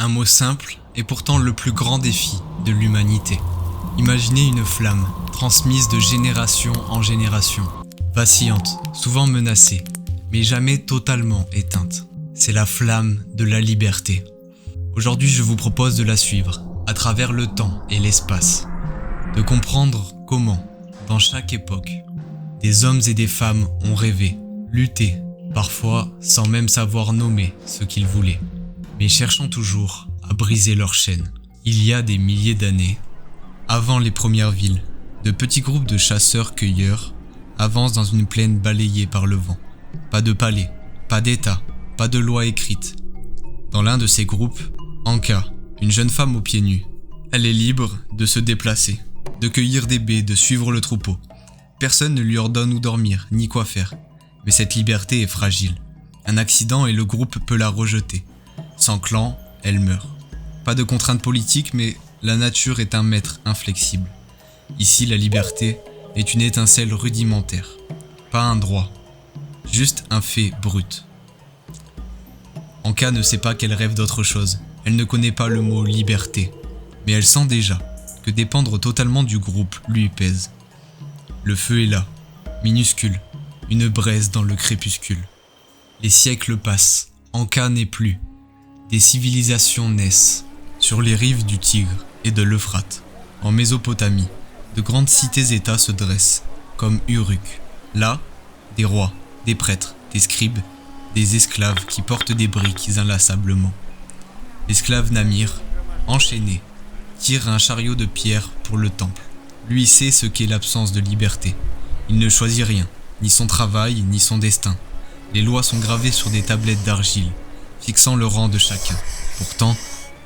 Un mot simple et pourtant le plus grand défi de l'humanité. Imaginez une flamme transmise de génération en génération, vacillante, souvent menacée, mais jamais totalement éteinte. C'est la flamme de la liberté. Aujourd'hui, je vous propose de la suivre à travers le temps et l'espace, de comprendre comment, dans chaque époque, des hommes et des femmes ont rêvé, lutté, parfois sans même savoir nommer ce qu'ils voulaient, mais cherchant toujours à briser leurs chaînes. Il y a des milliers d'années, avant les premières villes, de petits groupes de chasseurs-cueilleurs avancent dans une plaine balayée par le vent. Pas de palais, pas d'État, pas de loi écrite. Dans l'un de ces groupes, Anka, une jeune femme aux pieds nus. Elle est libre de se déplacer, de cueillir des baies, de suivre le troupeau. Personne ne lui ordonne où dormir, ni quoi faire. Mais cette liberté est fragile. Un accident et le groupe peut la rejeter. Sans clan, elle meurt. Pas de contraintes politiques, mais la nature est un maître inflexible. Ici, la liberté est une étincelle rudimentaire. Pas un droit, juste un fait brut. Anka ne sait pas qu'elle rêve d'autre chose. Elle ne connaît pas le mot liberté. Mais elle sent déjà que dépendre totalement du groupe lui pèse. Le feu est là, minuscule, une braise dans le crépuscule. Les siècles passent, Anka n'est plus. Des civilisations naissent sur les rives du Tigre et de l'Euphrate. En Mésopotamie, de grandes cités-États se dressent, comme Uruk. Là, des rois, des prêtres, des scribes, des esclaves qui portent des briques inlassablement. L'esclave Namir, enchaîné, tire un chariot de pierre pour le temple. Lui sait ce qu'est l'absence de liberté. Il ne choisit rien, ni son travail, ni son destin. Les lois sont gravées sur des tablettes d'argile, fixant le rang de chacun. Pourtant,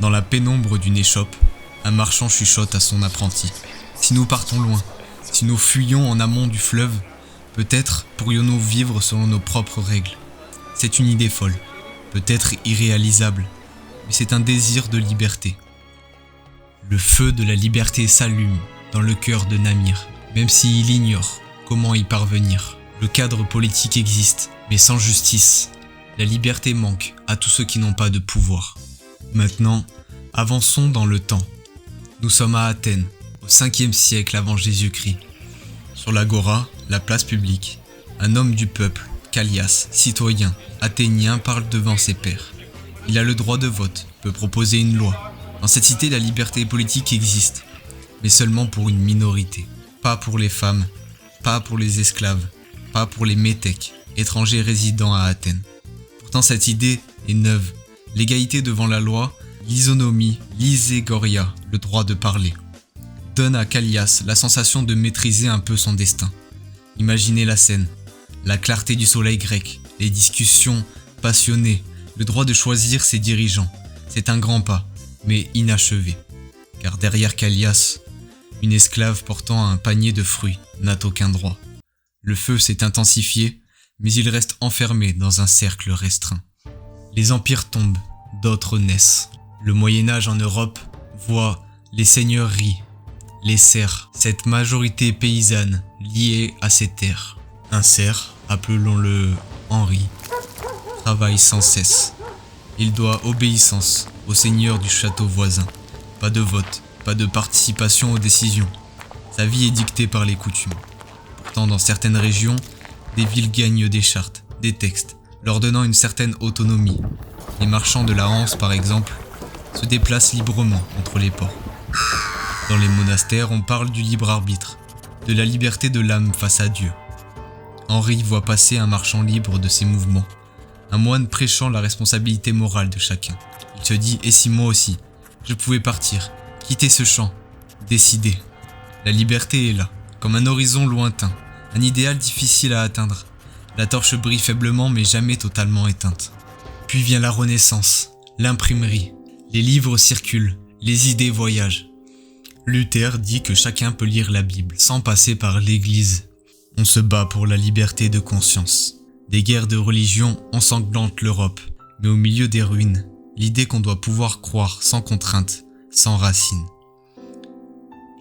dans la pénombre d'une échoppe, un marchand chuchote à son apprenti. Si nous partons loin, si nous fuyons en amont du fleuve, peut-être pourrions-nous vivre selon nos propres règles. C'est une idée folle, peut-être irréalisable, mais c'est un désir de liberté. Le feu de la liberté s'allume dans le cœur de Namir, même s'il ignore comment y parvenir. Le cadre politique existe, mais sans justice, la liberté manque à tous ceux qui n'ont pas de pouvoir. Maintenant, avançons dans le temps. Nous sommes à Athènes, au 5e siècle avant Jésus-Christ. Sur l'agora, la place publique, un homme du peuple, Callias, citoyen, athénien, parle devant ses pairs. Il a le droit de vote, peut proposer une loi. Dans cette cité, la liberté politique existe, mais seulement pour une minorité. Pas pour les femmes, pas pour les esclaves, pas pour les métèques, étrangers résidant à Athènes. Pourtant, cette idée est neuve. L'égalité devant la loi, l'isonomie, l'iségoria, le droit de parler, donne à Callias la sensation de maîtriser un peu son destin. Imaginez la scène, la clarté du soleil grec, les discussions passionnées, le droit de choisir ses dirigeants. C'est un grand pas, mais inachevé. Car derrière Callias, une esclave portant un panier de fruits n'a aucun droit. Le feu s'est intensifié, mais il reste enfermé dans un cercle restreint. Les empires tombent, d'autres naissent. Le Moyen-Âge en Europe voit les seigneuries, les serfs, cette majorité paysanne liée à ces terres. Un cerf, appelons-le Henri, travaille sans cesse. Il doit obéissance au seigneur du château voisin. Pas de vote, pas de participation aux décisions. Sa vie est dictée par les coutumes. Pourtant, dans certaines régions, des villes gagnent des chartes, des textes, leur donnant une certaine autonomie. Les marchands de la Hanse, par exemple, se déplacent librement entre les ports. Dans les monastères, on parle du libre arbitre, de la liberté de l'âme face à Dieu. Henri voit passer un marchand libre de ses mouvements, un moine prêchant la responsabilité morale de chacun. Il se dit « Et si moi aussi, je pouvais partir, quitter ce champ, décider ?» La liberté est là, comme un horizon lointain, un idéal difficile à atteindre. La torche brille faiblement mais jamais totalement éteinte. Puis vient la Renaissance, l'imprimerie. Les livres circulent, les idées voyagent. Luther dit que chacun peut lire la Bible sans passer par l'Église. On se bat pour la liberté de conscience. Des guerres de religion ensanglantent l'Europe, mais au milieu des ruines, l'idée qu'on doit pouvoir croire sans contrainte, sans racines.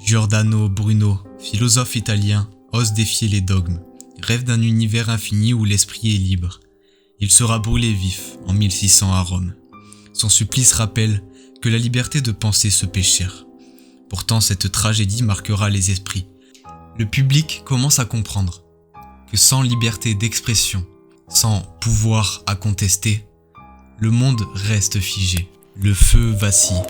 Giordano Bruno, philosophe italien, ose défier les dogmes, rêve d'un univers infini où l'esprit est libre. Il sera brûlé vif en 1600 à Rome. Son supplice rappelle que la liberté de penser se paie cher. Pourtant, cette tragédie marquera les esprits. Le public commence à comprendre que sans liberté d'expression, sans pouvoir à contester, le monde reste figé. Le feu vacille,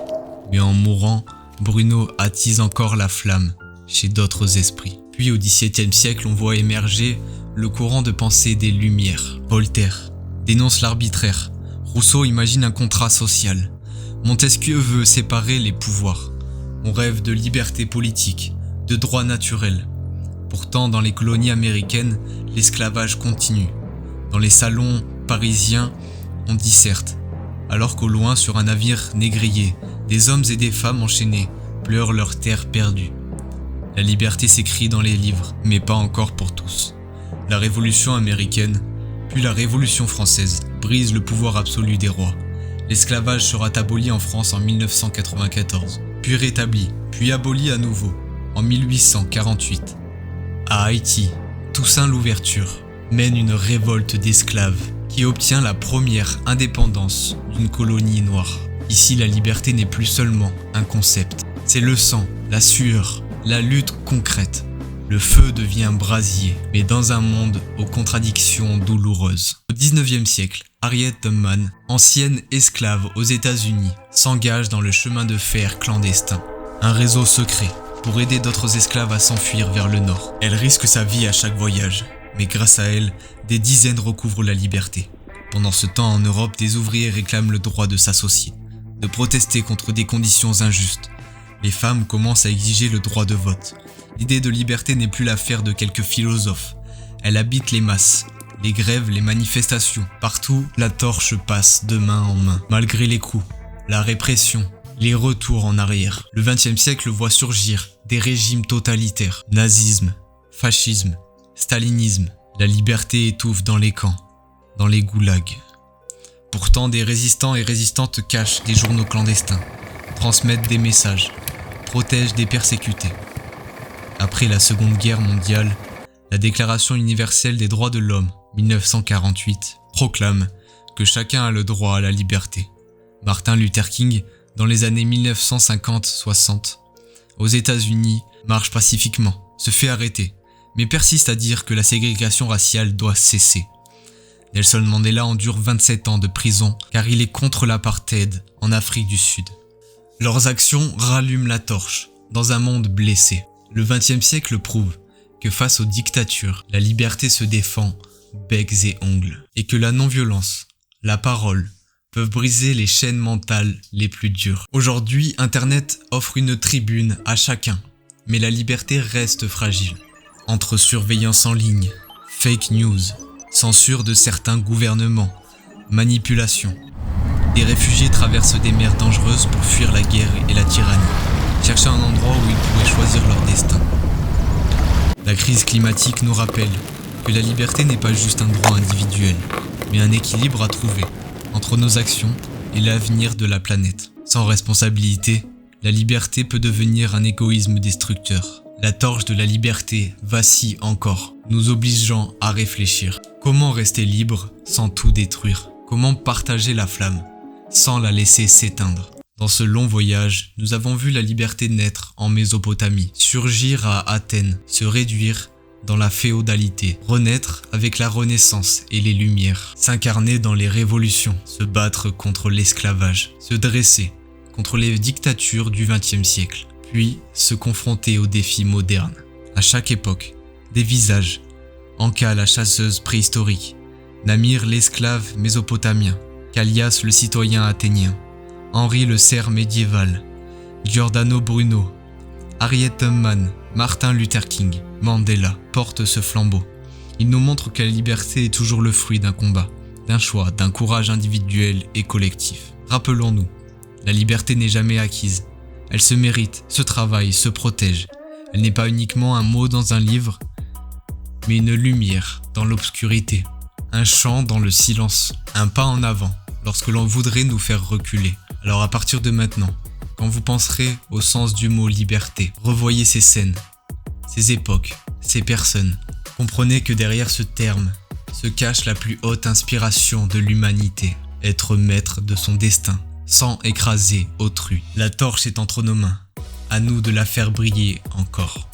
mais en mourant, Bruno attise encore la flamme chez d'autres esprits. Puis au XVIIe siècle, on voit émerger le courant de pensée des Lumières. Voltaire dénonce l'arbitraire. Rousseau imagine un contrat social. Montesquieu veut séparer les pouvoirs. On rêve de liberté politique, de droits naturels. Pourtant, dans les colonies américaines, l'esclavage continue. Dans les salons parisiens, on disserte. Alors qu'au loin, sur un navire négrier, des hommes et des femmes enchaînés pleurent leur terre perdue. La liberté s'écrit dans les livres, mais pas encore pour tous. La Révolution américaine, puis la Révolution française, brise le pouvoir absolu des rois. L'esclavage sera aboli en France en 1994, puis rétabli, puis aboli à nouveau en 1848. À Haïti, Toussaint Louverture mène une révolte d'esclaves qui obtient la première indépendance d'une colonie noire. Ici, la liberté n'est plus seulement un concept, c'est le sang, la sueur, la lutte concrète. Le feu devient brasier, mais dans un monde aux contradictions douloureuses. Au XIXe siècle, Harriet Tubman, ancienne esclave aux États-Unis, s'engage dans le chemin de fer clandestin, un réseau secret pour aider d'autres esclaves à s'enfuir vers le nord. Elle risque sa vie à chaque voyage, mais grâce à elle, des dizaines recouvrent la liberté. Pendant ce temps, en Europe, des ouvriers réclament le droit de s'associer, de protester contre des conditions injustes. Les femmes commencent à exiger le droit de vote. L'idée de liberté n'est plus l'affaire de quelques philosophes. Elle habite les masses, les grèves, les manifestations. Partout, la torche passe de main en main. Malgré les coups, la répression, les retours en arrière. Le XXe siècle voit surgir des régimes totalitaires. Nazisme, fascisme, stalinisme. La liberté étouffe dans les camps, dans les goulags. Pourtant, des résistants et résistantes cachent des journaux clandestins, transmettent des messages, protègent des persécutés. Après la Seconde Guerre mondiale, la Déclaration universelle des droits de l'homme, 1948, proclame que chacun a le droit à la liberté. Martin Luther King, dans les années 1950-60, aux États-Unis, marche pacifiquement, se fait arrêter, mais persiste à dire que la ségrégation raciale doit cesser. Nelson Mandela endure 27 ans de prison car il est contre l'apartheid en Afrique du Sud. Leurs actions rallument la torche dans un monde blessé. Le XXe siècle prouve que face aux dictatures, la liberté se défend becs et ongles, et que la non-violence, la parole, peuvent briser les chaînes mentales les plus dures. Aujourd'hui, Internet offre une tribune à chacun, mais la liberté reste fragile. Entre surveillance en ligne, fake news, censure de certains gouvernements, manipulation, des réfugiés traversent des mers dangereuses pour fuir la guerre et la tyrannie, chercher un endroit où ils pourraient choisir leur destin. La crise climatique nous rappelle que la liberté n'est pas juste un droit individuel, mais un équilibre à trouver entre nos actions et l'avenir de la planète. Sans responsabilité, la liberté peut devenir un égoïsme destructeur. La torche de la liberté vacille encore, nous obligeant à réfléchir. Comment rester libre sans tout détruire? Comment partager la flamme sans la laisser s'éteindre? Dans ce long voyage, nous avons vu la liberté naître en Mésopotamie, surgir à Athènes, se réduire dans la féodalité, renaître avec la Renaissance et les Lumières, s'incarner dans les révolutions, se battre contre l'esclavage, se dresser contre les dictatures du XXe siècle, puis se confronter aux défis modernes. À chaque époque, des visages. Anka la chasseuse préhistorique, Namir l'esclave mésopotamien, Callias le citoyen athénien, Henri le cerf médiéval, Giordano Bruno, Harriet Tubman, Martin Luther King, Mandela portent ce flambeau. Ils nous montrent que la liberté est toujours le fruit d'un combat, d'un choix, d'un courage individuel et collectif. Rappelons-nous, la liberté n'est jamais acquise. Elle se mérite, se travaille, se protège. Elle n'est pas uniquement un mot dans un livre, mais une lumière dans l'obscurité, un chant dans le silence, un pas en avant lorsque l'on voudrait nous faire reculer. Alors à partir de maintenant, quand vous penserez au sens du mot liberté, revoyez ces scènes, ces époques, ces personnes. Comprenez que derrière ce terme se cache la plus haute inspiration de l'humanité, être maître de son destin, sans écraser autrui. La torche est entre nos mains, à nous de la faire briller encore.